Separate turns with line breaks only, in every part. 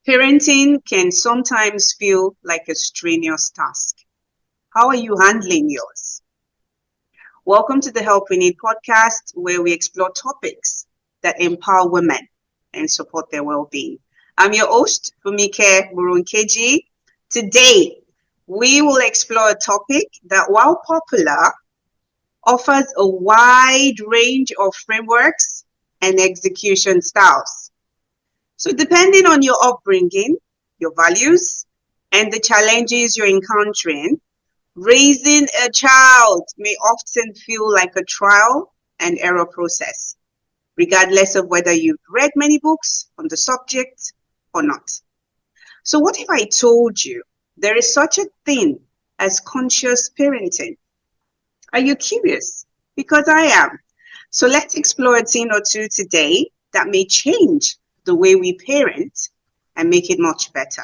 Parenting can sometimes feel like a strenuous task. How are you handling yours? Welcome to the Help We Need podcast, where we explore topics that empower women and support their well being. I'm your host, Fumike Murunkeji. Today, we will explore a topic that, while popular, offers a wide range of frameworks and execution styles. So, depending on your upbringing, your values, and the challenges you're encountering, raising a child may often feel like a trial and error process, regardless of whether you've read many books on the subject or not. So, what if I told you there is such a thing as conscious parenting? Are you curious? Because I am. So, let's explore a thing or two today that may change the way we parent and make it much better.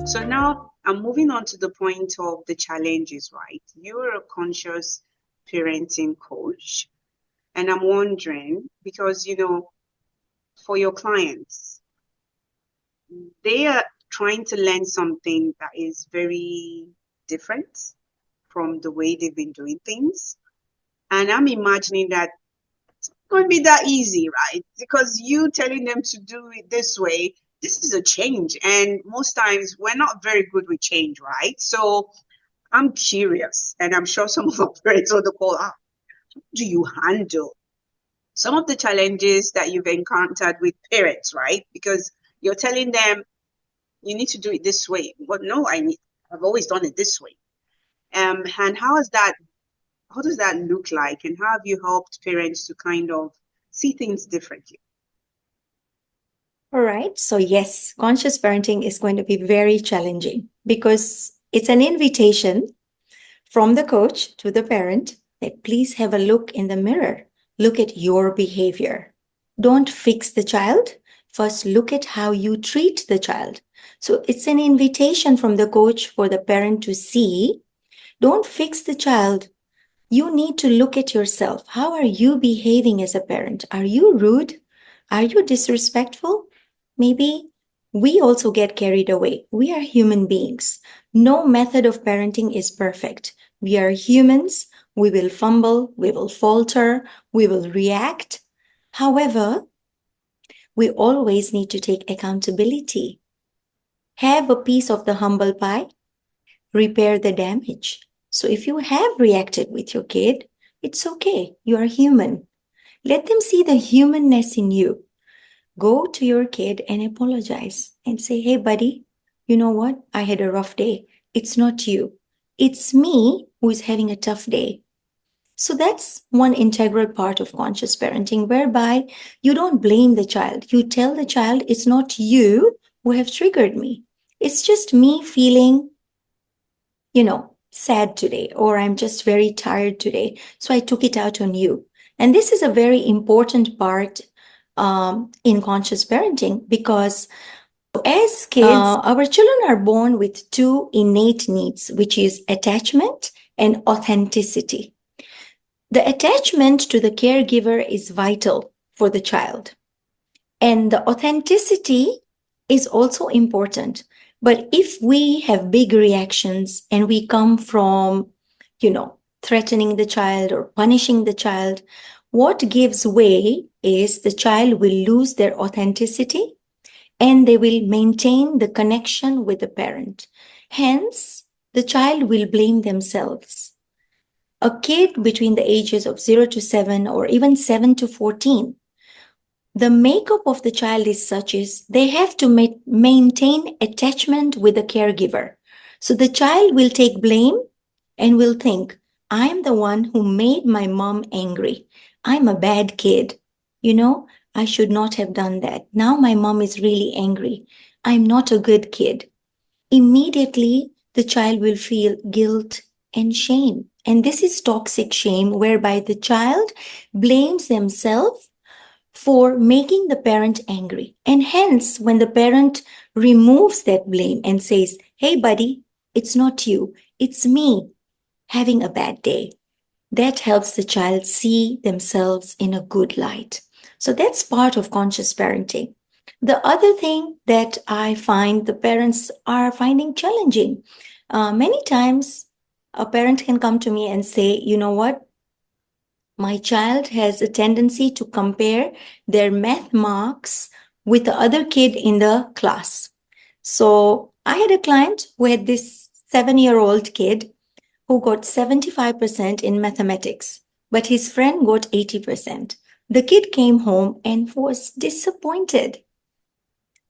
So now I'm moving on to the point of the challenges, right? You're a conscious parenting coach, and I'm wondering because, for your clients, they are trying to learn something that is very different from the way they've been doing things. And I'm imagining that it's not going to be that easy, right? Because you telling them to do it this way, this is a change. And most times we're not very good with change, right? So I'm curious, and I'm sure some of our parents on the call are, how do you handle some of the challenges that you've encountered with parents, right? Because you're telling them you need to do it this way. But no, I've always done it this way. And how does that look like? And how have you helped parents to kind of see things differently?
All right. So, yes, conscious parenting is going to be very challenging because it's an invitation from the coach to the parent that please have a look in the mirror. Look at your behavior. Don't fix the child. First, look at how you treat the child. So, it's an invitation from the coach for the parent to see. Don't fix the child. You need to look at yourself. How are you behaving as a parent? Are you rude? Are you disrespectful? Maybe we also get carried away. We are human beings. No method of parenting is perfect. We are humans. We will fumble. We will falter. We will react. However, we always need to take accountability. Have a piece of the humble pie. Repair the damage. So if you have reacted with your kid, it's okay. You are human. Let them see the humanness in you. Go to your kid and apologize and say, hey, buddy, you know what? I had a rough day. It's not you. It's me who is having a tough day. So that's one integral part of conscious parenting, whereby you don't blame the child. You tell the child, it's not you who have triggered me. It's just me feeling sad today, or I'm just very tired today. So I took it out on you. And this is a very important part in conscious parenting because as kids, our children are born with two innate needs, which is attachment and authenticity. The attachment to the caregiver is vital for the child. And the authenticity is also important. But if we have big reactions and we come from, threatening the child or punishing the child, what gives way is the child will lose their authenticity and they will maintain the connection with the parent. Hence, the child will blame themselves. A kid between the ages of 0 to 7 or even 7 to 14, the makeup of the child is such as they have to maintain attachment with the caregiver. So the child will take blame and will think, I'm the one who made my mom angry. I'm a bad kid. I should not have done that. Now my mom is really angry. I'm not a good kid. Immediately, the child will feel guilt and shame. And this is toxic shame, whereby the child blames themselves for making the parent angry. And hence, when the parent removes that blame and says, hey, buddy, it's not you, it's me having a bad day. That helps the child see themselves in a good light. So that's part of conscious parenting. The other thing that I find the parents are finding challenging, many times a parent can come to me and say, you know what, my child has a tendency to compare their math marks with the other kid in the class. So I had a client who had this 7-year-old kid who got 75% in mathematics, but his friend got 80%. The kid came home and was disappointed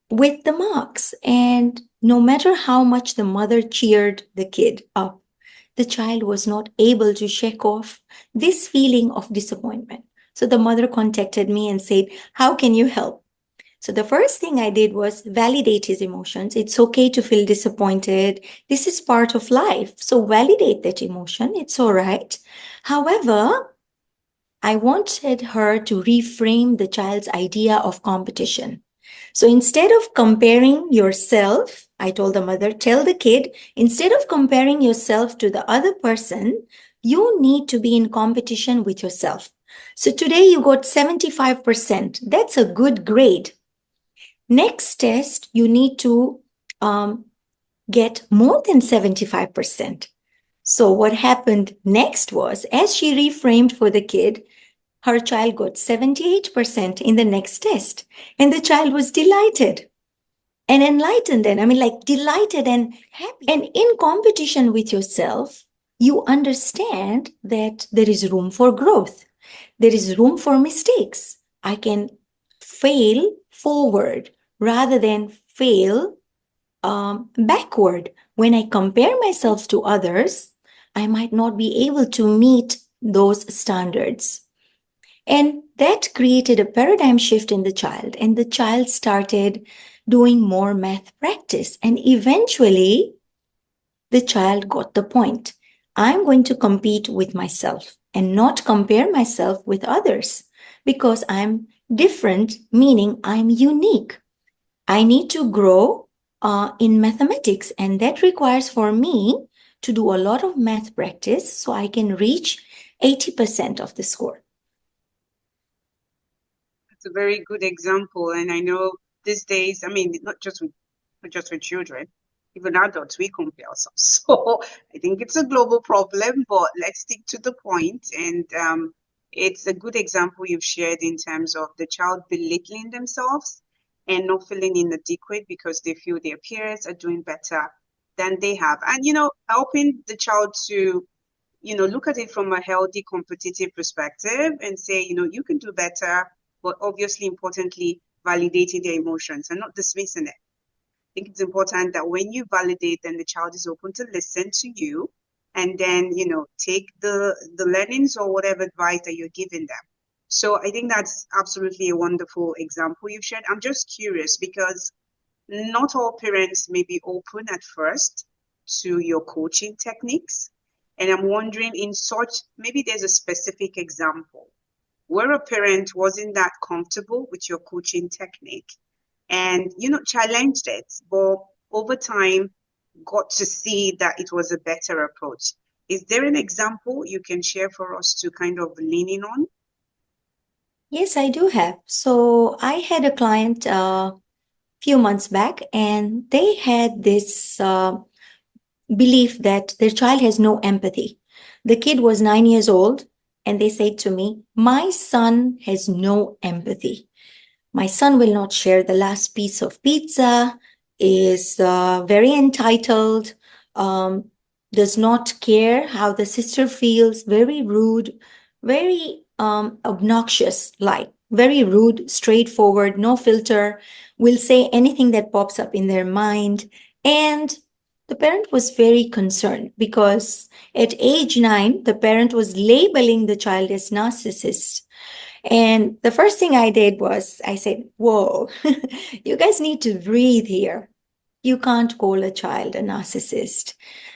with the marks. And no matter how much the mother cheered the kid up, the child was not able to shake off this feeling of disappointment. So the mother contacted me and said, how can you help? So the first thing I did was validate his emotions. It's okay to feel disappointed. This is part of life. So validate that emotion. It's all right. However, I wanted her to reframe the child's idea of competition. So instead of comparing yourself, I told the mother, tell the kid, instead of comparing yourself to the other person, you need to be in competition with yourself. So today you got 75%. That's a good grade. Next test, you need to get more than 75%. So what happened next was, as she reframed for the kid, her child got 78% in the next test. And the child was delighted and enlightened, and I mean, like delighted and happy. And in competition with yourself, you understand that there is room for growth. There is room for mistakes. I can fail forward rather than fail backward. When I compare myself to others, I might not be able to meet those standards. And that created a paradigm shift in the child, and the child started doing more math practice. And eventually, the child got the point. I'm going to compete with myself and not compare myself with others because I'm different, meaning I'm unique. I need to grow in mathematics, and that requires for me to do a lot of math practice so I can reach 80% of the score.
It's a very good example. And I know these days, I mean, not just with children, even adults, we compare ourselves. So I think it's a global problem, but let's stick to the point. And it's a good example you've shared in terms of the child belittling themselves and not feeling inadequate because they feel their peers are doing better than they have. And, helping the child to look at it from a healthy competitive perspective and say, you can do better, but obviously importantly, validating their emotions and not dismissing it. I think it's important that when you validate, then the child is open to listen to you and then, take the learnings or whatever advice that you're giving them. So I think that's absolutely a wonderful example you've shared. I'm just curious because not all parents may be open at first to your coaching techniques. And I'm wondering, in such, maybe there's a specific example where a parent wasn't that comfortable with your coaching technique and, challenged it, but over time got to see that it was a better approach. Is there an example you can share for us to kind of lean in on?
Yes, I do have. So I had a client few months back, and they had this belief that their child has no empathy. The kid was 9 years old, and they said to me, my son has no empathy. My son will not share the last piece of pizza, is very entitled, does not care how the sister feels, very rude, very obnoxious, like very rude, straightforward, no filter, will say anything that pops up in their mind. And the parent was very concerned because at age 9, the parent was labeling the child as narcissist. And the first thing I did was I said, whoa, you guys need to breathe here. You can't call a child a narcissist.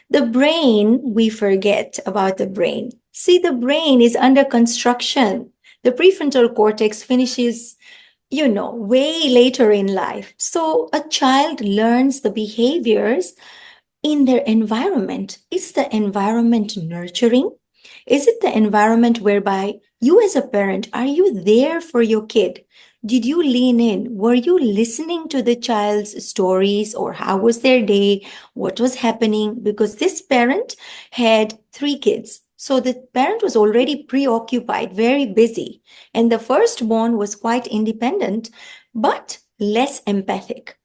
The brain, we forget about the brain. See, the brain is under construction. The prefrontal cortex finishes, way later in life. So a child learns the behaviors in their environment. Is the environment nurturing? Is it the environment whereby you as a parent, are you there for your kid? Did you lean in? Were you listening to the child's stories, or how was their day? What was happening? Because this parent had 3 kids. So the parent was already preoccupied, very busy. And the firstborn was quite independent, but less empathic.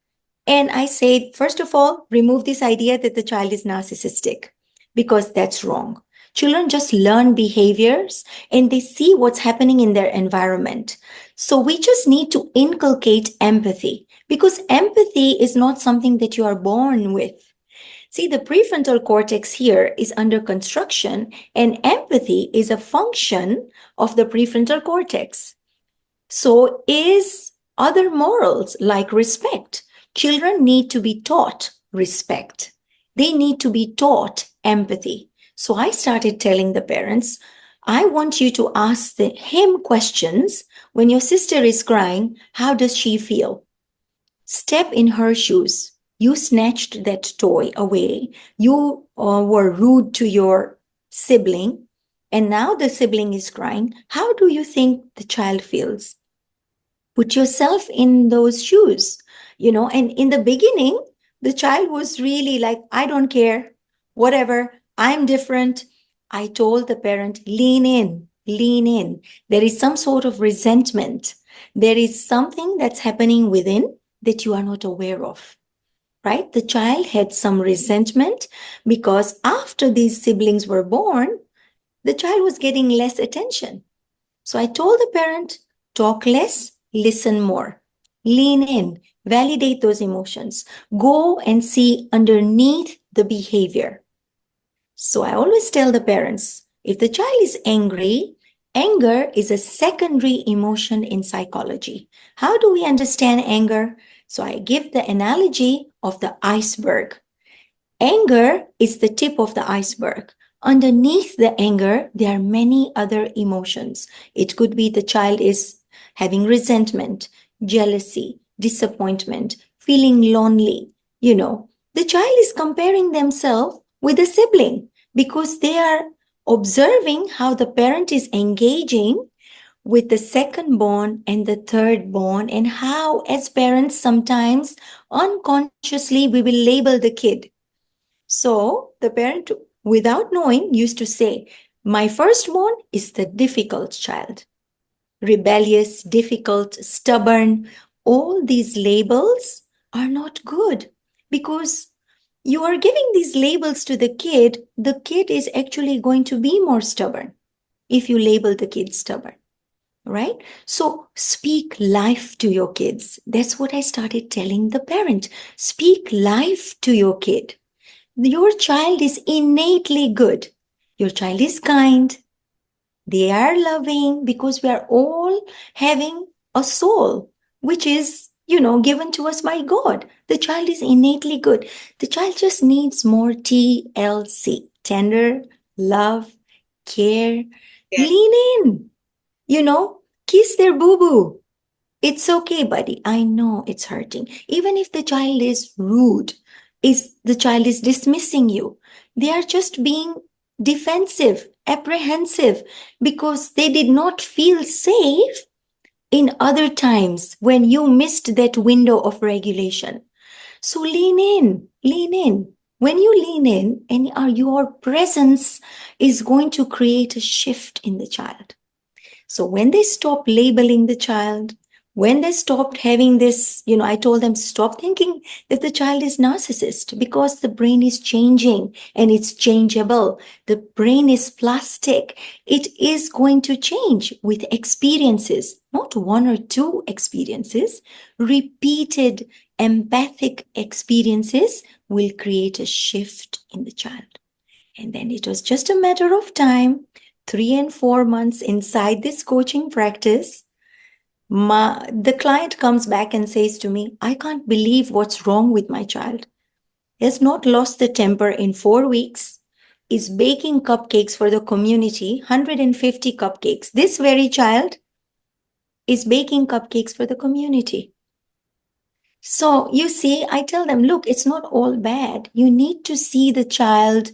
And I said, first of all, remove this idea that the child is narcissistic, because that's wrong. Children just learn behaviors and they see what's happening in their environment. So we just need to inculcate empathy, because empathy is not something that you are born with. See, the prefrontal cortex here is under construction, and empathy is a function of the prefrontal cortex. So is other morals like respect. Children need to be taught respect. They need to be taught empathy. So I started telling the parents, I want you to ask him questions. When your sister is crying, how does she feel? Step in her shoes. You snatched that toy away. You were rude to your sibling, and now the sibling is crying. How do you think the child feels? Put yourself in those shoes, and in the beginning, the child was really like, I don't care, whatever, I'm different. I told the parent, lean in, lean in. There is some sort of resentment. There is something that's happening within that you are not aware of, right? The child had some resentment because after these siblings were born, the child was getting less attention. So I told the parent, talk less, listen more, lean in, validate those emotions, go and see underneath the behavior. So I always tell the parents, if the child is angry, anger is a secondary emotion in psychology. How do we understand anger? So I give the analogy of the iceberg. Anger is the tip of the iceberg. Underneath the anger, there are many other emotions. It could be the child is having resentment, jealousy, disappointment, feeling lonely. The child is comparing themselves with a sibling because they are observing how the parent is engaging with the second born and the third born, and how, as parents, sometimes unconsciously we will label the kid. So the parent, without knowing, used to say, my firstborn is the difficult child. Rebellious, difficult, stubborn. All these labels are not good, because you are giving these labels to the kid is actually going to be more stubborn if you label the kid stubborn, right? So speak life to your kids. That's what I started telling the parent. Speak life to your kid. Your child is innately good. Your child is kind. They are loving, because we are all having a soul, which is, given to us by God. The child is innately good. The child just needs more TLC, tender, love, care.
Yeah.
Lean in, kiss their boo-boo. It's okay, buddy. I know it's hurting. Even if the child is rude, the child is dismissing you, they are just being defensive, apprehensive, because they did not feel safe in other times when you missed that window of regulation. So lean in, lean in. When you lean in, and your presence is going to create a shift in the child. So when they stop labeling the child, when they stopped having this, I told them, stop thinking that the child is narcissist, because the brain is changing and it's changeable. The brain is plastic. It is going to change with experiences, not one or two experiences. Repeated empathic experiences will create a shift in the child. And then it was just a matter of time, 3 and 4 months inside this coaching practice, the client comes back and says to me, I can't believe what's wrong with my child. He has not lost the temper in 4 weeks, is baking cupcakes for the community, 150 cupcakes. This very child is baking cupcakes for the community. So you see, I tell them, look, it's not all bad. You need to see the child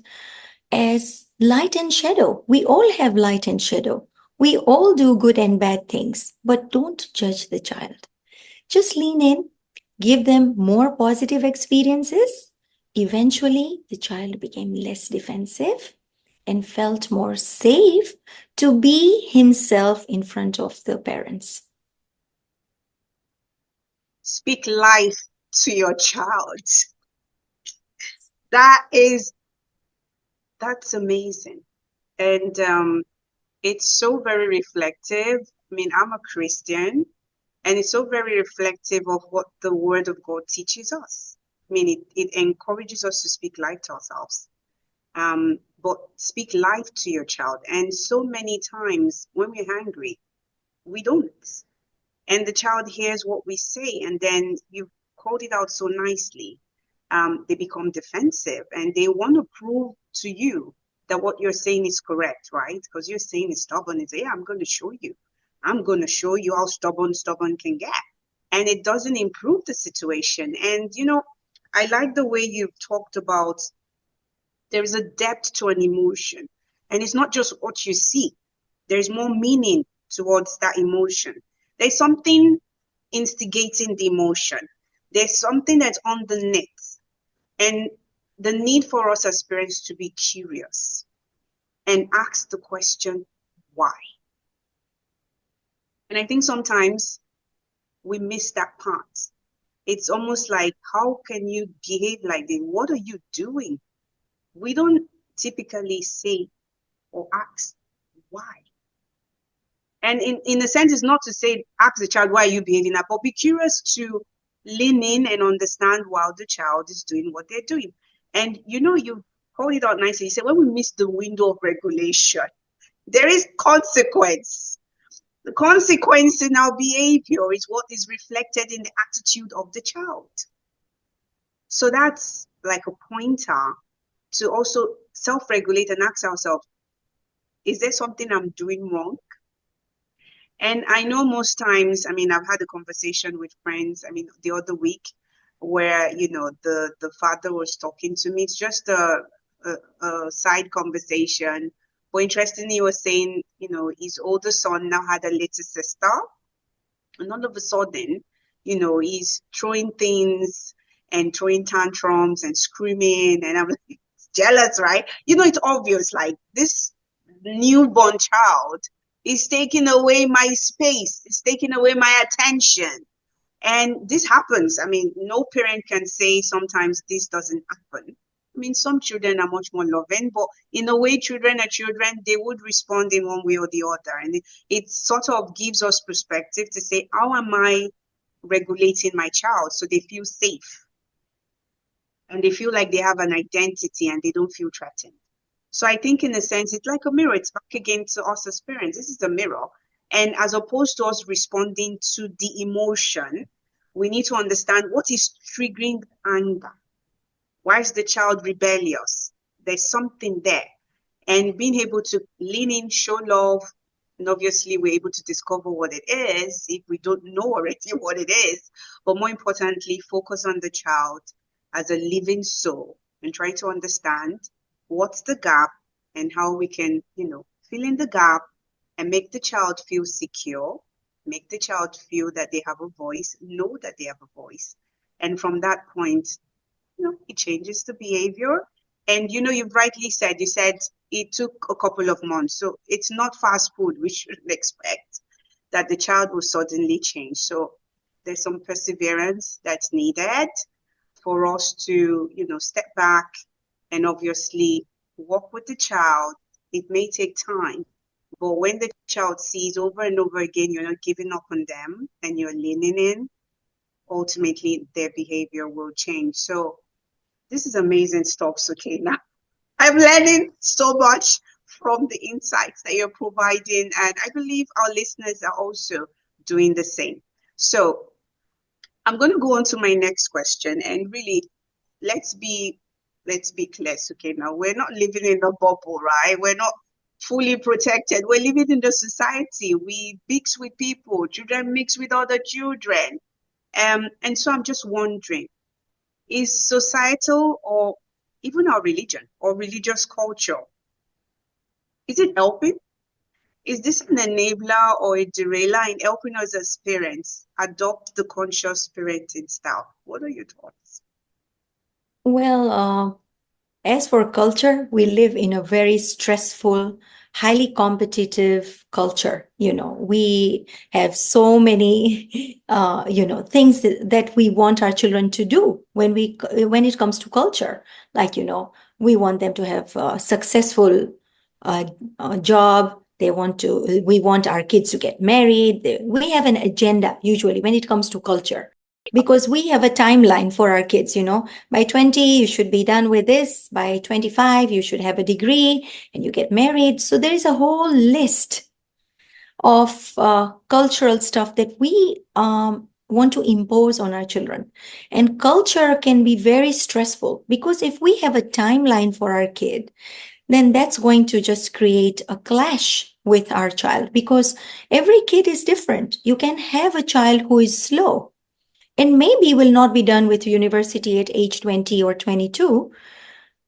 as light and shadow. We all have light and shadow. We all do good and bad things, but don't judge the child. Just lean in, give them more positive experiences. Eventually, the child became less defensive and felt more safe to be himself in front of the parents.
Speak life to your child. That's amazing. And it's so very reflective. I mean, I'm a Christian, and it's so very reflective of what the Word of God teaches us. I mean, it encourages us to speak life to ourselves, but speak life to your child. And so many times when we're angry, we don't. And the child hears what we say, and then you called it out so nicely. They become defensive and they want to prove to you that what you're saying is correct, right? Because you're saying it's stubborn. It's, yeah, I'm going to show you. I'm going to show you how stubborn can get. And it doesn't improve the situation. And, I like the way you've talked about there's a depth to an emotion. And it's not just what you see, there's more meaning towards that emotion. There's something instigating the emotion, there's something that's underneath. And the need for us as parents to be curious and ask the question, why? And I think sometimes we miss that part. It's almost like, how can you behave like this? What are you doing? We don't typically say or ask why. And in a sense, it's not to say, ask the child, why are you behaving that? But be curious to lean in and understand why the child is doing what they're doing. And you hold it out nicely. You say, when we miss the window of regulation, there is consequence. The consequence in our behavior is what is reflected in the attitude of the child. So that's like a pointer to also self-regulate and ask ourselves, is there something I'm doing wrong? And I know most times, I mean, I've had a conversation with friends, I mean, the other week, where, the father was talking to me. It's just a side conversation. But interestingly, he was saying, his older son now had a little sister. And all of a sudden, he's throwing things and throwing tantrums and screaming. And I'm like, jealous, right? It's obvious, like this newborn child is taking away my space, it's taking away my attention. And this happens. I mean, no parent can say sometimes this doesn't happen. I mean, some children are much more loving, but in a way, children are children, they would respond in one way or the other. And it sort of gives us perspective to say, how am I regulating my child so they feel safe and they feel like they have an identity and they don't feel threatened? So I think in a sense, it's like a mirror. It's back again to us as parents. This is a mirror. And as opposed to us responding to the emotion, we need to understand what is triggering anger. Why is the child rebellious? There's something there. And being able to lean in, show love, and obviously we're able to discover what it is if we don't know already what it is. But more importantly, focus on the child as a living soul and try to understand what's the gap and how we can, fill in the gap and make the child feel secure, make the child feel that they have a voice, know that they have a voice. And from that point, it changes the behavior. And, you've rightly said, you said it took a couple of months. So it's not fast food. We shouldn't expect that the child will suddenly change. So there's some perseverance that's needed for us to, step back and obviously work with the child. It may take time, but when the child sees over and over again, you're not giving up on them and you're leaning in, ultimately their behavior will change. So this is amazing stuff, Sukaina. I'm learning so much from the insights that you're providing, and I believe our listeners are also doing the same. So I'm going to go on to my next question, and really, let's be clear, Sukaina. We're not living in a bubble, right? We're not fully protected. We're living in the society. We mix with people. Children mix with other children. And so I'm just wondering, is societal or even our religion or religious culture Is it helping? Is this an enabler or a derailer in helping us as parents adopt the conscious parenting style? What are your thoughts?
Well, as for culture, we live in a very stressful, highly competitive culture. We have so many, things that we want our children to do when it comes to culture. Like, we want them to have a successful uh, job. We want our kids to get married. We have an agenda usually when it comes to culture because we have a timeline for our kids. By 20, you should be done with this. By 25, you should have a degree and you get married. So there is a whole list of cultural stuff that we want to impose on our children. And culture can be very stressful because if we have a timeline for our kid, then that's going to just create a clash with our child because every kid is different. You can have a child who is slow and maybe will not be done with university at age 20 or 22.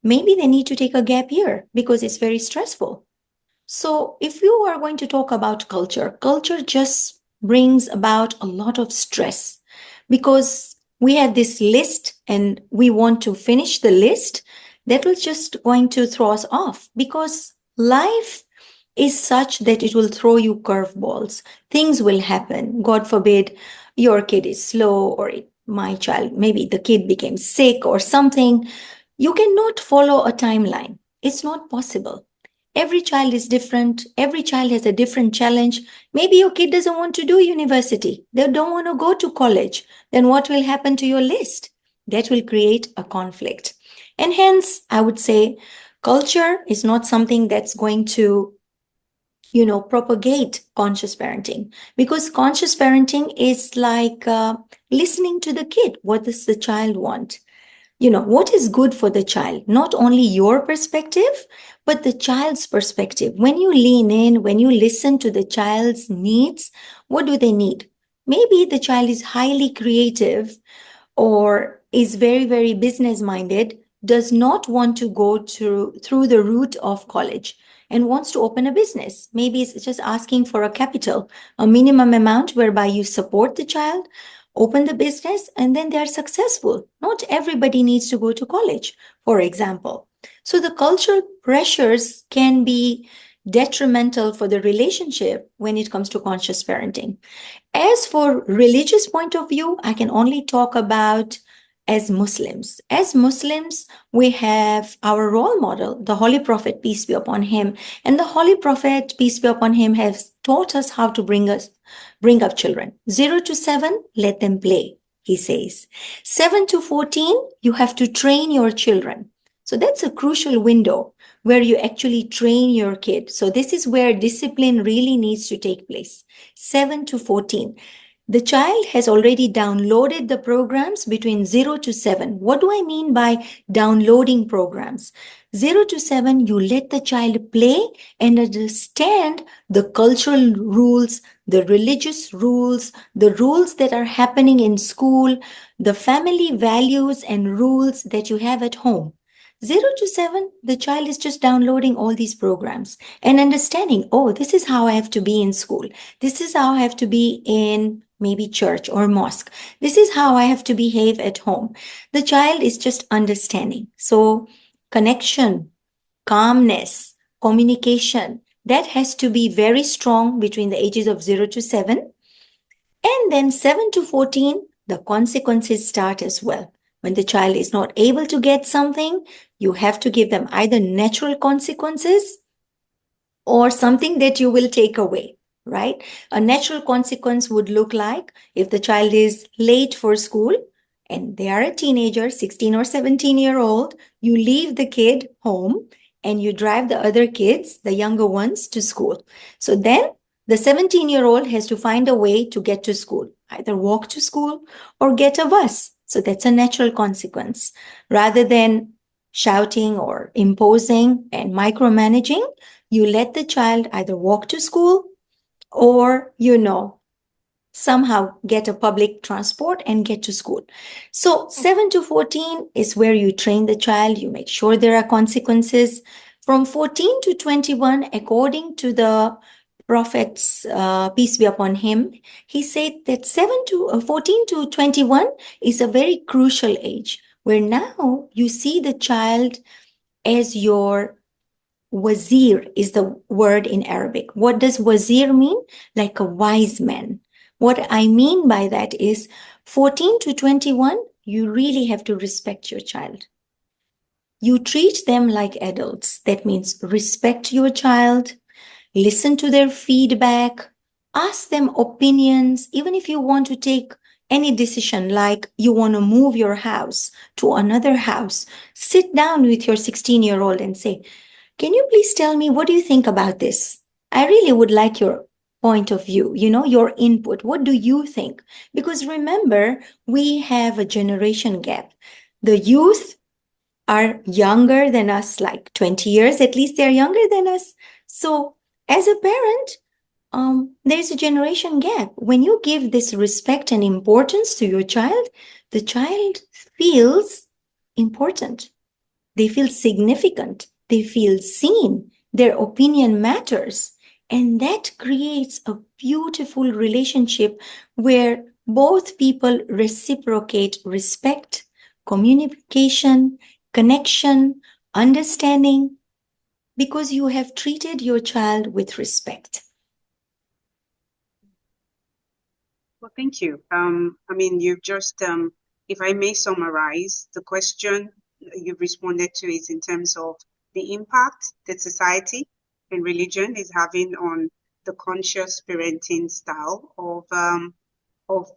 Maybe they need to take a gap year because it's very stressful. So if you are going to talk about culture, culture just brings about a lot of stress because we have this list and we want to finish the list. That will just going to throw us off because life is such that it will throw you curveballs. Things will happen. God forbid your kid is slow or my child, maybe the kid became sick or something. You cannot follow a timeline. It's not possible. Every child is different. Every child has a different challenge. Maybe your kid doesn't want to do university. They don't want to go to college. Then what will happen to your list? That will create a conflict. And hence, I would say culture is not something that's going to propagate conscious parenting because conscious parenting is like listening to the kid. What does the child want? What is good for the child? Not only your perspective, but the child's perspective. When you lean in, when you listen to the child's needs, what do they need? Maybe the child is highly creative or is very, very business minded, does not want to go through the route of college and wants to open a business. Maybe it's just asking for a capital, a minimum amount whereby you support the child, open the business, and then they are successful. Not everybody needs to go to college, for example. So the cultural pressures can be detrimental for the relationship when it comes to conscious parenting. As for religious point of view, I can only talk about as Muslims. As Muslims, we have our role model, the Holy Prophet, peace be upon him. And the Holy Prophet, peace be upon him, has taught us how to bring up children. 0 to 7, let them play, he says. 7 to 14, you have to train your children. So that's a crucial window where you actually train your kid. So this is where discipline really needs to take place. 7 to 14. The child has already downloaded the programs between 0 to 7. What do I mean by downloading programs? 0 to 7, you let the child play and understand the cultural rules, the religious rules, the rules that are happening in school, the family values and rules that you have at home. 0 to 7, the child is just downloading all these programs and understanding, oh, this is how I have to be in school. This is how I have to be in maybe church or mosque. This is how I have to behave at home. The child is just understanding. So connection, calmness, communication, that has to be very strong between the ages of 0 to 7. And then 7 to 14, the consequences start as well. When the child is not able to get something, you have to give them either natural consequences or something that you will take away, right? A natural consequence would look like if the child is late for school and they are a teenager, 16 or 17-year-old, you leave the kid home and you drive the other kids, the younger ones, to school. So then the 17-year-old has to find a way to get to school, either walk to school or get a bus. So that's a natural consequence. Rather than shouting or imposing and micromanaging, you let the child either walk to school or, somehow get a public transport and get to school. So 7 to 14 is where you train the child, you make sure there are consequences. From 14 to 21, according to the prophets, peace be upon him, he said that 14 to 21 is a very crucial age where now you see the child as your wazir is the word in Arabic. What does wazir mean? Like a wise man. What I mean by that is 14 to 21, you really have to respect your child. You treat them like adults. That means respect your child, listen to their feedback, ask them opinions, even if you want to take any decision, like you want to move your house to another house, sit down with your 16-year-old and say, can you please tell me, what do you think about this? I really would like your point of view, your input. What do you think? Because remember, we have a generation gap. The youth are younger than us, like 20 years, at least they're younger than us. So as a parent, there's a generation gap. When you give this respect and importance to your child, the child feels important. They feel significant. They feel seen. Their opinion matters. And that creates a beautiful relationship where both people reciprocate respect, communication, connection, understanding, because you have treated your child with respect.
Well, thank you. You've just, if I may summarize, the question you've responded to is in terms of the impact that society and religion is having on the conscious parenting style of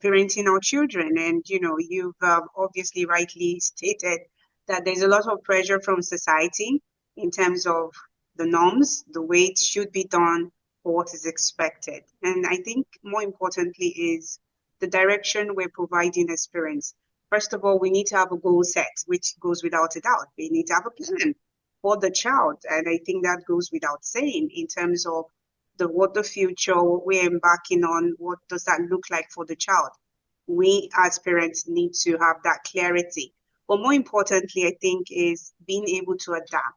parenting our children. And, you've obviously rightly stated that there's a lot of pressure from society in terms of the norms, the way it should be done, or what is expected. And I think more importantly is the direction we're providing as parents. First of all, we need to have a goal set, which goes without a doubt. We need to have a plan for the child. And I think that goes without saying in terms of what the future we're embarking on, what does that look like for the child? We as parents need to have that clarity. But more importantly, I think, is being able to adapt.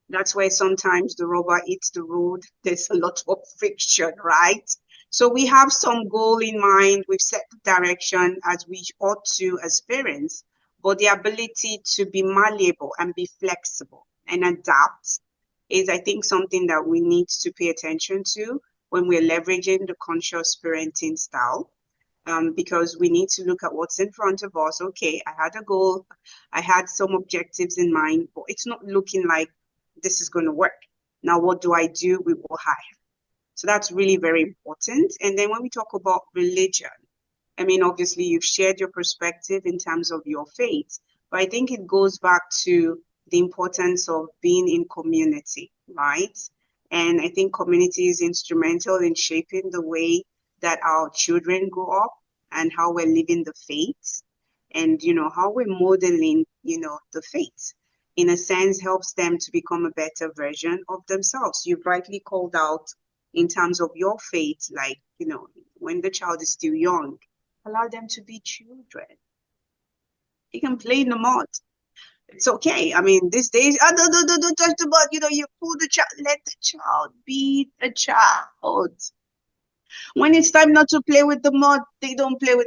That's where sometimes the rubber hits the road. There's a lot of friction, right? So we have some goal in mind. We've set the direction as we ought to as parents, but the ability to be malleable and be flexible and adapt is, I think, something that we need to pay attention to when we're leveraging the conscious parenting style. Because we need to look at what's in front of us. Okay, I had a goal, I had some objectives in mind, but it's not looking like this is going to work. Now, what do I do with what I have? So that's really very important. And then when we talk about religion, obviously you've shared your perspective in terms of your faith, but I think it goes back to the importance of being in community, right? And I think community is instrumental in shaping the way that our children grow up and how we're living the faith and, how we're modeling, the faith. In a sense, helps them to become a better version of themselves. You've rightly called out in terms of your faith, like, when the child is still young, allow them to be children. He can play in the mud. It's okay. These days, don't touch the mud. You pull the child, let the child be a child. When it's time not to play with the mud, they don't play with.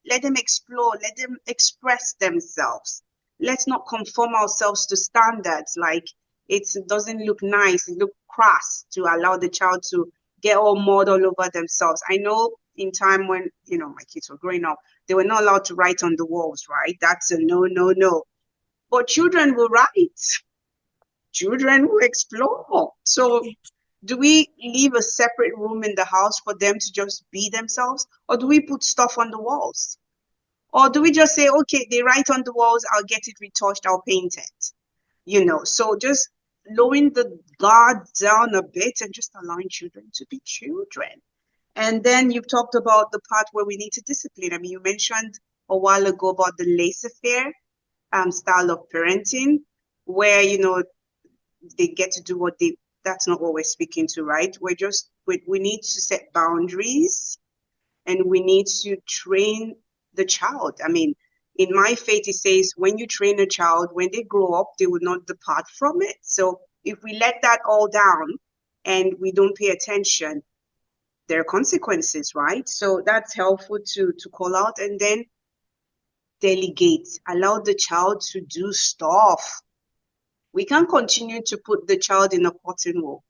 Let them explore. Let them express themselves. Let's not conform ourselves to standards. Like it doesn't look nice. It looks crass to allow the child to get all mud all over themselves. I know in time when my kids were growing up, they were not allowed to write on the walls. Right? That's a no, no, no. But children will write. Children will explore. So do we leave a separate room in the house for them to just be themselves? Or do we put stuff on the walls? Or do we just say, okay, they write on the walls, I'll get it retouched, I'll paint it? So just lowering the guard down a bit and just allowing children to be children. And then you've talked about the part where we need to discipline. You mentioned a while ago about the laissez-faire style of parenting, where, they get to do that's not what we're speaking to, right? We need to set boundaries and we need to train the child. in my faith, it says when you train a child, when they grow up, they will not depart from it. So if we let that all down and we don't pay attention, there are consequences, right? So that's helpful to call out, and then delegate, allow the child to do stuff. We can't continue to put the child in a cotton wool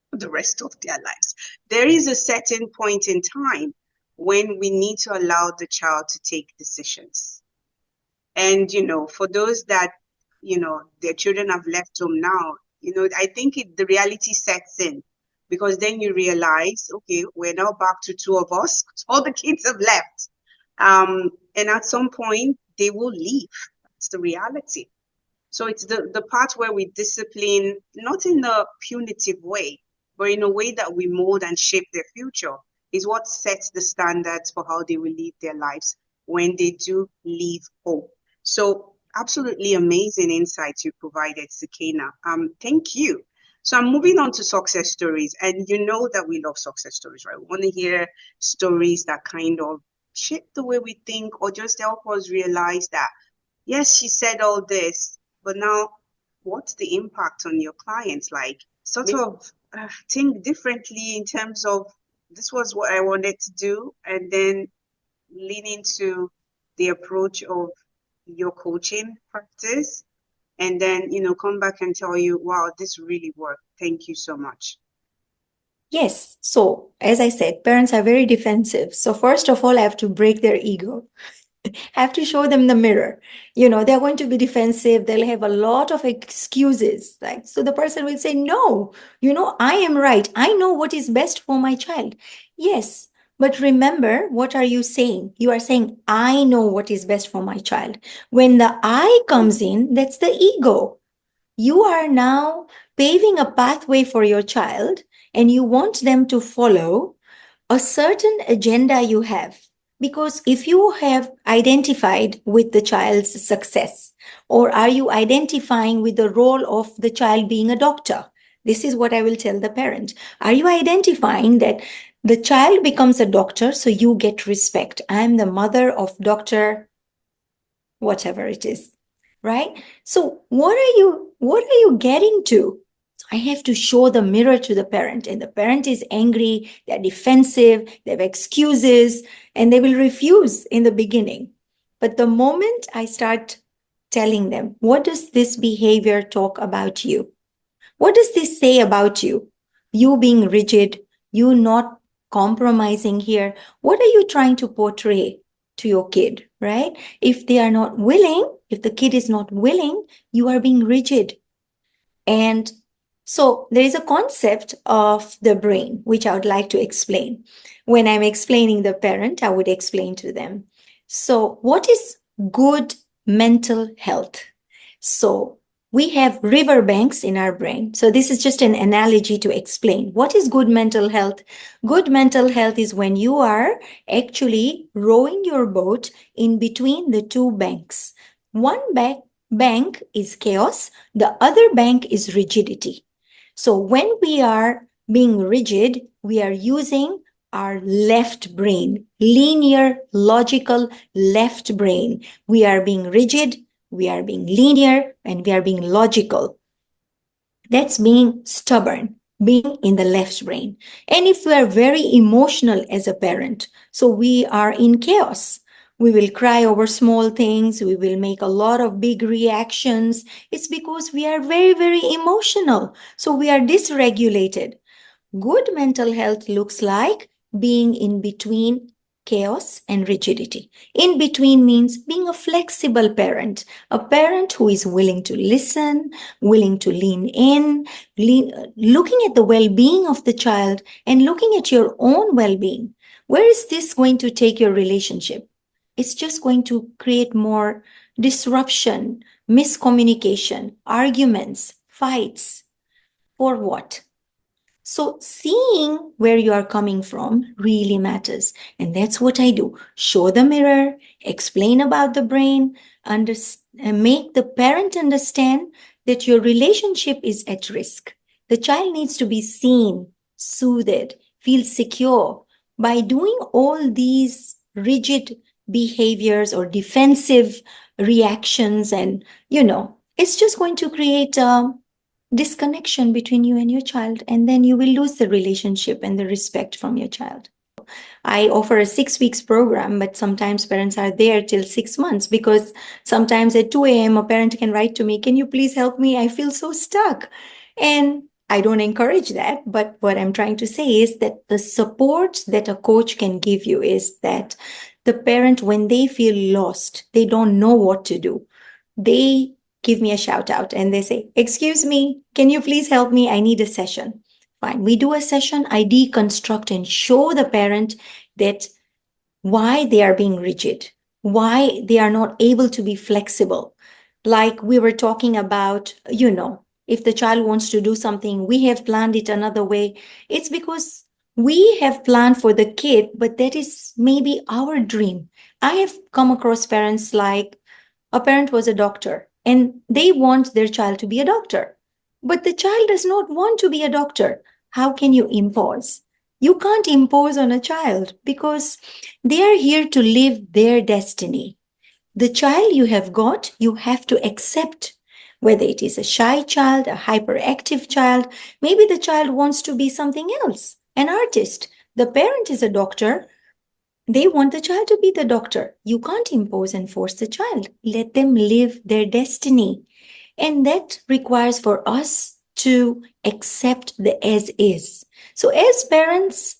for the rest of their lives. There is a certain point in time when we need to allow the child to take decisions. And, for those that, their children have left home now, I think the reality sets in, because then you realize, okay, we're now back to two of us. All the kids have left. And at some point, they will leave. That's the reality. So it's the part where we discipline, not in a punitive way, but in a way that we mold and shape their future, is what sets the standards for how they will live their lives when they do leave home. So absolutely amazing insights you provided, Sukaina. Thank you. So I'm moving on to success stories, and you know that we love success stories, right? We want to hear stories that kind of shape the way we think, or just help us realize that, yes, she said all this, but now what's the impact on your clients? Like, sort of think differently in terms of, this was what I wanted to do, and then lean into the approach of your coaching practice, and then, come back and tell you, wow, this really worked. Thank you so much.
Yes. So, as I said, parents are very defensive. So, first of all, I have to break their ego. Have to show them the mirror. They're going to be defensive. They'll have a lot of excuses. Like, so the person will say, no, I am right. I know what is best for my child. Yes. But remember, what are you saying? You are saying, I know what is best for my child. When the I comes in, that's the ego. You are now paving a pathway for your child, and you want them to follow a certain agenda you have. Because if you have identified with the child's success, or are you identifying with the role of the child being a doctor? This is what I will tell the parent. Are you identifying that the child becomes a doctor, so you get respect? I'm the mother of Dr. whatever it is, right? So what are you getting to? I have to show the mirror to the parent, and the parent is angry, they're defensive, they have excuses, and they will refuse in the beginning. But the moment I start telling them, what does this behavior talk about you? What does this say about you? You being rigid, you not compromising here. What are you trying to portray to your kid, right? If they are not willing, if the kid is not willing, you are being rigid. And so there is a concept of the brain, which I would like to explain. When I'm explaining the parent, I would explain to them. So what is good mental health? So we have riverbanks in our brain. So this is just an analogy to explain what is good mental health. Good mental health is when you are actually rowing your boat in between the two banks. One bank is chaos, the other bank is rigidity. So when we are being rigid, we are using our left brain, linear, logical left brain. We are being rigid, we are being linear, and we are being logical. That's being stubborn, being in the left brain. And if we are very emotional as a parent, so we are in chaos. We will cry over small things. We will make a lot of big reactions. It's because we are very, very emotional. So we are dysregulated. Good mental health looks like being in between chaos and rigidity. In between means being a flexible parent, a parent who is willing to listen, willing to lean in, looking at the well-being of the child and looking at your own well-being. Where is this going to take your relationship? It's just going to create more disruption, miscommunication, arguments, fights. For what? So seeing where you are coming from really matters. And that's what I do. Show the mirror, explain about the brain, make the parent understand that your relationship is at risk. The child needs to be seen, soothed, feel secure. By doing all these rigid behaviors or defensive reactions. And, it's just going to create a disconnection between you and your child. And then you will lose the relationship and the respect from your child. I offer a 6 weeks program, but sometimes parents are there till 6 months, because sometimes at 2 a.m. a parent can write to me, "Can you please help me? I feel so stuck." And I don't encourage that. But what I'm trying to say is that the support that a coach can give you is that the parent, when they feel lost, they don't know what to do, they give me a shout out and they say, "Excuse me, can you please help me? I need a session." Fine. We do a session. I deconstruct and show the parent that why they are being rigid, why they are not able to be flexible. Like we were talking about, if the child wants to do something, we have planned it another way. It's because we have planned for the kid, but that is maybe our dream. I have come across parents like, a parent was a doctor and they want their child to be a doctor, but the child does not want to be a doctor. How can you impose? You can't impose on a child, because they are here to live their destiny. The child you have got, you have to accept, whether it is a shy child, a hyperactive child. Maybe the child wants to be something else, an artist. The parent is a doctor. They want the child to be the doctor. You can't impose and force the child. Let them live their destiny. And that requires for us to accept the as is. So as parents,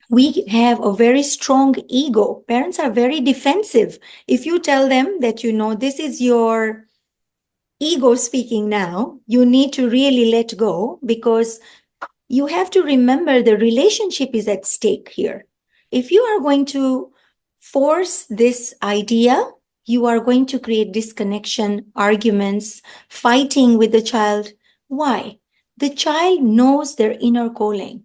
we have a very strong ego. Parents are very defensive. If you tell them that, this is your ego speaking now, you need to really let go, because you have to remember the relationship is at stake here. If you are going to force this idea, you are going to create disconnection, arguments, fighting with the child. Why? The child knows their inner calling,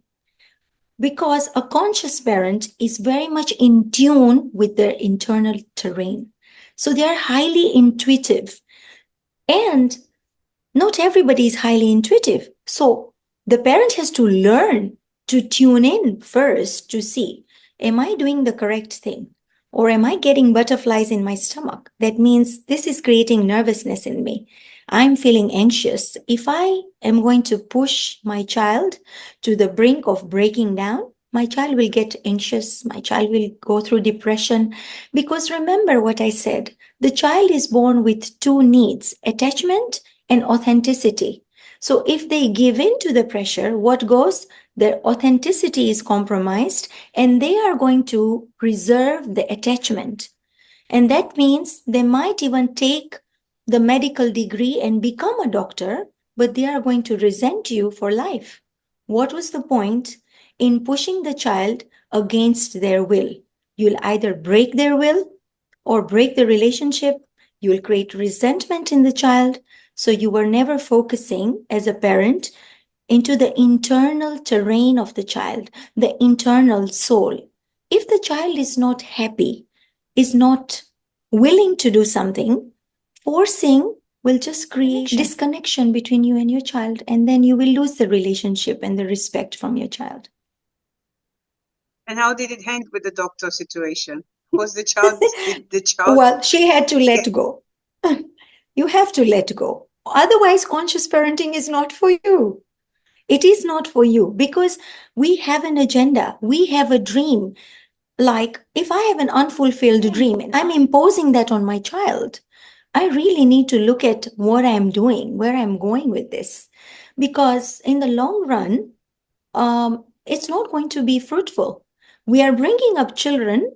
because a conscious parent is very much in tune with their internal terrain. So they are highly intuitive, and not everybody is highly intuitive. So the parent has to learn to tune in first to see, am I doing the correct thing? Or am I getting butterflies in my stomach? That means this is creating nervousness in me. I'm feeling anxious. If I am going to push my child to the brink of breaking down, my child will get anxious. My child will go through depression. Because remember what I said, the child is born with two needs, attachment and authenticity. So if they give in to the pressure, what goes? Their authenticity is compromised, and they are going to preserve the attachment. And that means they might even take the medical degree and become a doctor, but they are going to resent you for life. What was the point in pushing the child against their will? You'll either break their will or break the relationship. You'll create resentment in the child. So you were never focusing as a parent into the internal terrain of the child, the internal soul. If the child is not happy, is not willing to do something, forcing will just create disconnection between you and your child, and then you will lose the relationship and the respect from your child.
And how did it end with the doctor situation? Was the child, did the child?
Well, she had to let go. You have to let go. Otherwise, conscious parenting is not for you. It is not for you, because we have an agenda. We have a dream. Like if I have an unfulfilled dream and I'm imposing that on my child, I really need to look at what I'm doing, where I'm going with this. Because in the long run, it's not going to be fruitful. We are bringing up children,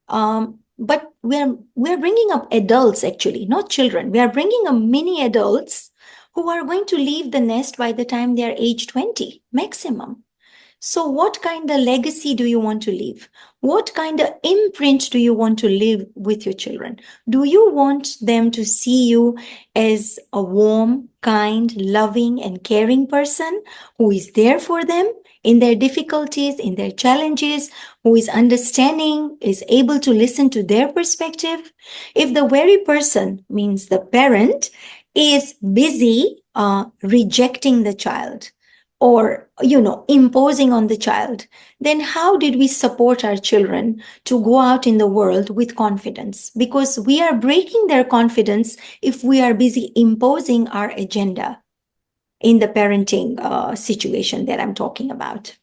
but we're bringing up adults, actually, not children. We are bringing up mini adults who are going to leave the nest by the time they are age 20 maximum. So what kind of legacy do you want to leave? What kind of imprint do you want to leave with your children? Do you want them to see you as a warm, kind, loving, and caring person who is there for them in their difficulties, in their challenges, who is understanding, is able to listen to their perspective? If the very person, means the parent, is busy rejecting the child, or imposing on the child, then how did we support our children to go out in the world with confidence? Because we are breaking their confidence if we are busy imposing our agenda in the parenting situation that I'm talking about.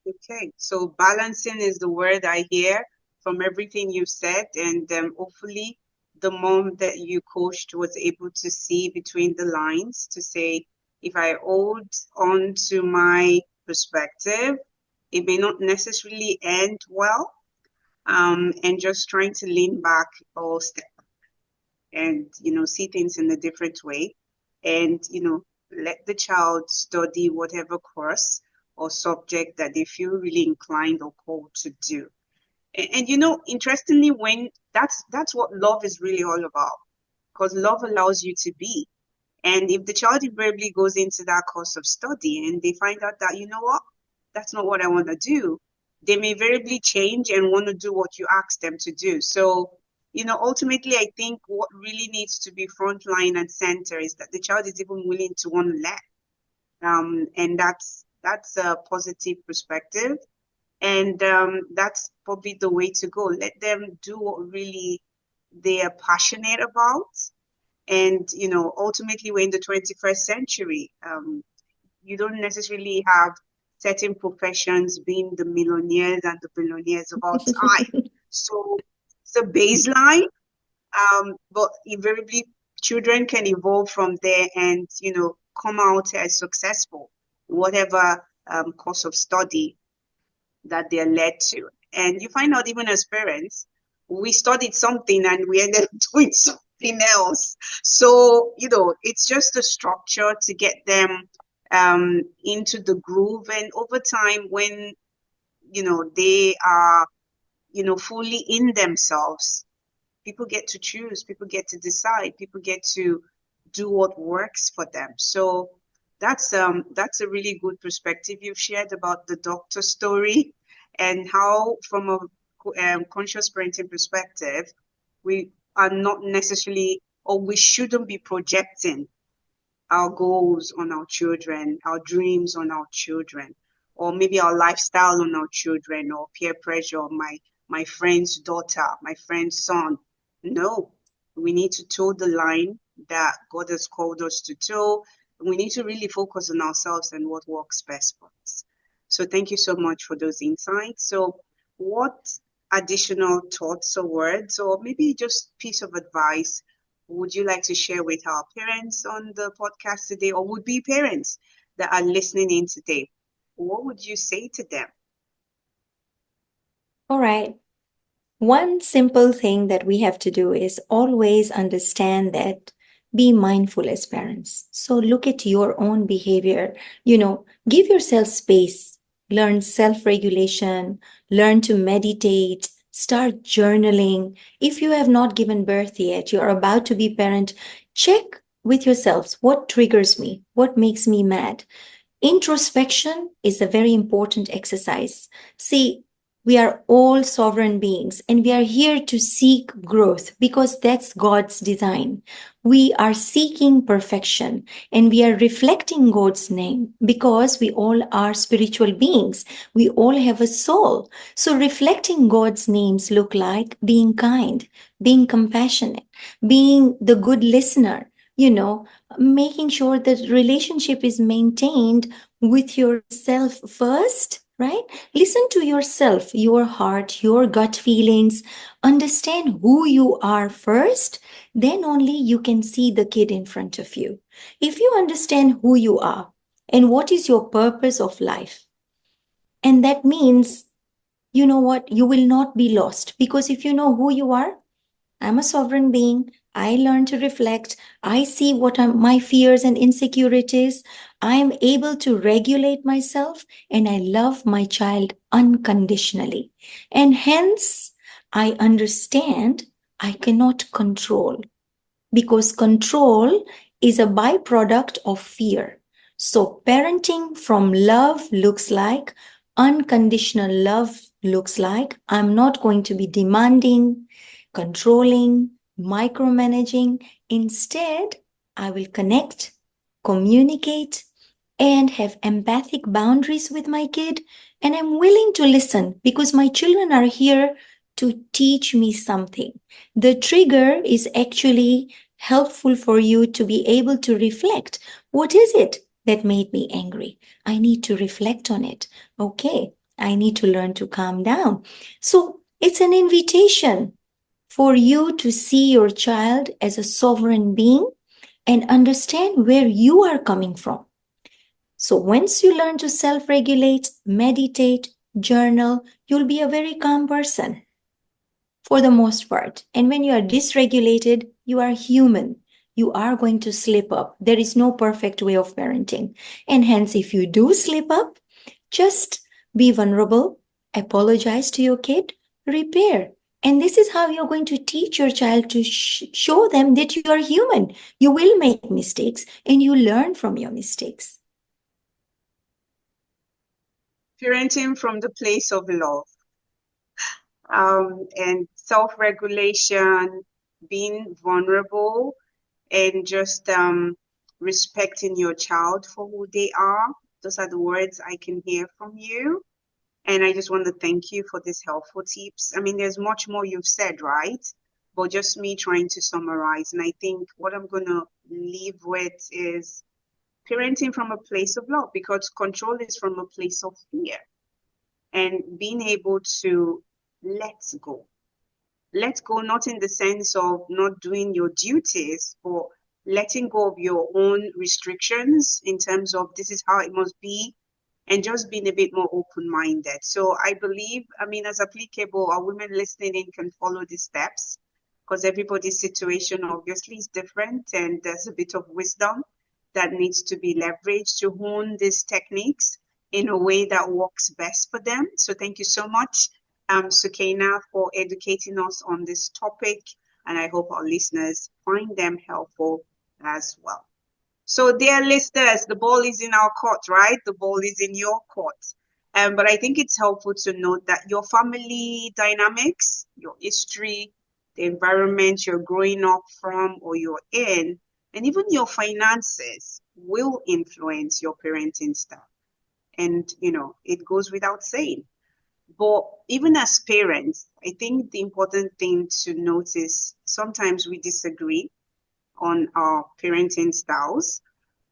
Okay, so balancing is the word I hear from everything you said, and hopefully the mom that you coached was able to see between the lines to say, if I hold on to my perspective, it may not necessarily end well, and just trying to lean back or step and see things in a different way, and let the child study whatever course or subject that they feel really inclined or called to do. And interestingly, when that's what love is really all about, because love allows you to be. And if the child invariably goes into that course of study and they find out that, what, that's not what I want to do, they may variably change and want to do what you ask them to do. So, ultimately, I think what really needs to be frontline and center is that the child is even willing to want to learn. And that's a positive perspective. And that's probably the way to go. Let them do what really they are passionate about. And, ultimately, we're in the 21st century. You don't necessarily have certain professions being the millionaires and the billionaires of all time. So it's a baseline, but invariably, children can evolve from there and, come out as successful, whatever course of study that they're led to. And you find out even as parents, we studied something and we ended up doing something else. So, it's just a structure to get them into the groove. And over time, when, they are, fully in themselves, people get to choose, people get to decide, people get to do what works for them. So that's a really good perspective you've shared about the doctor story, and how from a conscious parenting perspective, we are not necessarily, or we shouldn't be projecting our goals on our children, our dreams on our children, or maybe our lifestyle on our children, or peer pressure, or my friend's daughter, my friend's son. No, we need to toe the line that God has called us to toe. We need to really focus on ourselves and what works best for us. So thank you so much for those insights. So what additional thoughts or words, or maybe just piece of advice, would you like to share with our parents on the podcast today, or would be parents that are listening in today? What would you say to them?
All right. One simple thing that we have to do is always understand that be mindful as parents. So look at your own behavior, give yourself space, learn self-regulation, learn to meditate, start journaling. If you have not given birth yet, you're about to be parent, check with yourselves, what triggers me? What makes me mad? Introspection is a very important exercise. See, we are all sovereign beings and we are here to seek growth because that's God's design. We are seeking perfection and we are reflecting God's name because we all are spiritual beings. We all have a soul. So reflecting God's names look like being kind, being compassionate, being the good listener, making sure that relationship is maintained with yourself first, right? Listen to yourself, your heart, your gut feelings. Understand who you are first. Then only you can see the kid in front of you. If you understand who you are and what is your purpose of life, and that means, you know what, you will not be lost, because if you know who you are, I'm a sovereign being. I learn to reflect. I see what are my fears and insecurities. I am able to regulate myself and I love my child unconditionally. And hence, I understand I cannot control, because control is a byproduct of fear. So parenting from love looks like, unconditional love looks like, I'm not going to be demanding, controlling, micromanaging. Instead, I will connect, communicate, and have empathic boundaries with my kid. And I'm willing to listen because my children are here to teach me something. The trigger is actually helpful for you to be able to reflect. What is it that made me angry? I need to reflect on it. Okay, I need to learn to calm down. So it's an invitation for you to see your child as a sovereign being and understand where you are coming from. So once you learn to self regulate, meditate, journal, you'll be a very calm person for the most part. And when you are dysregulated, you are human. You are going to slip up. There is no perfect way of parenting. And hence, if you do slip up, just be vulnerable, apologize to your kid, repair. And this is how you're going to teach your child to show them that you are human. You will make mistakes and you learn from your mistakes.
Parenting from the place of love, and self-regulation, being vulnerable, and just respecting your child for who they are. Those are the words I can hear from you. And I just want to thank you for these helpful tips. I mean, there's much more you've said, right? But just me trying to summarize. And I think what I'm going to leave with is parenting from a place of love, because control is from a place of fear. And being able to let go. Let go, not in the sense of not doing your duties, but letting go of your own restrictions in terms of this is how it must be, and just being a bit more open-minded. So I believe, I mean, as applicable, our women listening in can follow these steps, because everybody's situation obviously is different, and there's a bit of wisdom that needs to be leveraged to hone these techniques in a way that works best for them. So thank you so much, Sukaina, for educating us on this topic, and I hope our listeners find them helpful as well. So, dear listeners, the ball is in our court, right? The ball is in your court. But I think it's helpful to note that your family dynamics, your history, the environment you're growing up from or you're in, and even your finances will influence your parenting style. And, it goes without saying. But even as parents, I think the important thing to notice, sometimes we disagree on our parenting styles,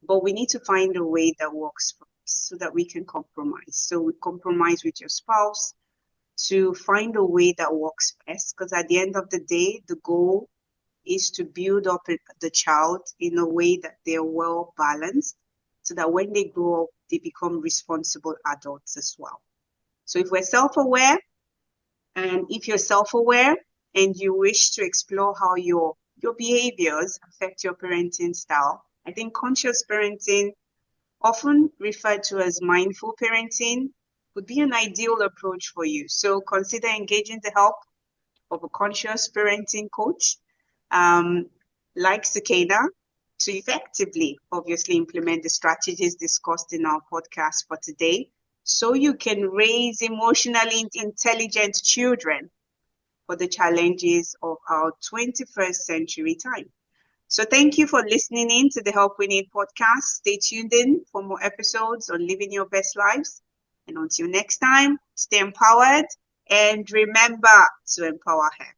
but we need to find a way that works for us so that we can compromise. So we compromise with your spouse to find a way that works best, because at the end of the day, the goal is to build up the child in a way that they're well balanced, so that when they grow up, they become responsible adults as well. So if we're self-aware, and if you're self-aware and you wish to explore how your behaviors affect your parenting style, I think conscious parenting, often referred to as mindful parenting, would be an ideal approach for you. So consider engaging the help of a conscious parenting coach, like Sukaina, to effectively, obviously, implement the strategies discussed in our podcast for today, so you can raise emotionally intelligent children for the challenges of our 21st century time. So thank you for listening in to the Help We Need podcast. Stay tuned in for more episodes on living your best lives. And until next time, stay empowered and remember to empower her.